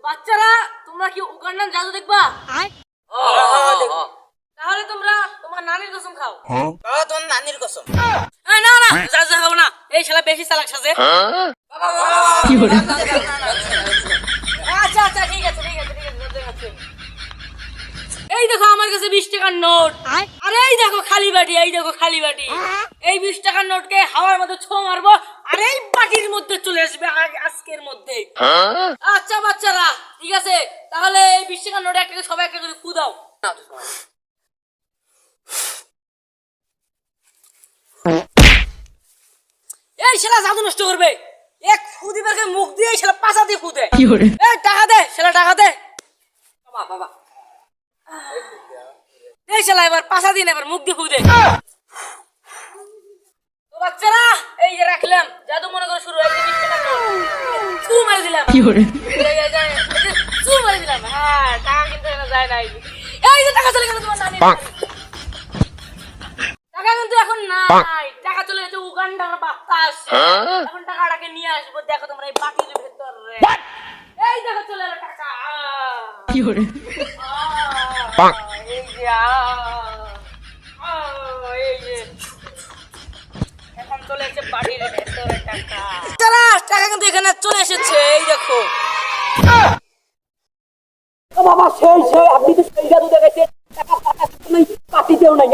বাচ্চারা তোমরা কি উগান্ডান জাদু দেখবা? তাহলে তোমরা তোমার নানির কসম খাও। তোর নানির কসম। না না জাদু খাবো না, এই শালা বেশি চালাক সাজে। আচ্ছা আচ্ছা ঠিক আছে ঠিক আছে ঠিক আছে দেখাচ্ছি। এই দেখো আমার কাছে 20 টাকার নোট, আর এই দেখো খালি বাটি, এই দেখো খালি বাটি। এই 20 টাকার নোটকে হাওয়ার মধ্যে ছো মারবো আর এই বাটির মধ্যে চলে আসবে আজকের মধ্যে। আচ্ছা বাচ্চারা ঠিক আছে, তাহলে এই 20 টাকার নোটে একটা সবাই একটা করে ফু দাও। এই শালা জাদু নষ্ট করবে, এক ফু দিবার মুখ দিয়ে শালা পাছা দিয়ে ফু দেয়। এই টাকা দে শালা, টাকা দে বাবা বাবা। এই শালা এবার পাছা দিন, এবার মুখ দিয়ে ফু দে। তো বাচ্চারা এই যে রাখলাম, জাদু মনে করে শুরু হয়েছে। 20 টাকার নোট ফু মারি দিলাম, ফু মারি দিলাম। হ্যাঁ টাকা কিন্তু এখানে যায় নাই। এই যে টাকা চলে গেল তোমার নানি, টাকা কিন্তু এখন নাই, টাকা চলে গেছে উগান্ডার বাতাস। এখন টাকাটাকে নিয়ে আসবো, দেখো তোমরা এই বাটির ভেতরে। এই দেখো চলে এলো টাকা। এই যে এই যে এখন চলে এসেছে বাটির ভেতরে টাকা। টাকা টাকা কিন্তু এখানে চলে এসেছে, এই দেখো। ও বাবা সেই সেই, আপনি তো সেই জাদু দেখাইছেন, টাকা পাঠিতেও নাই।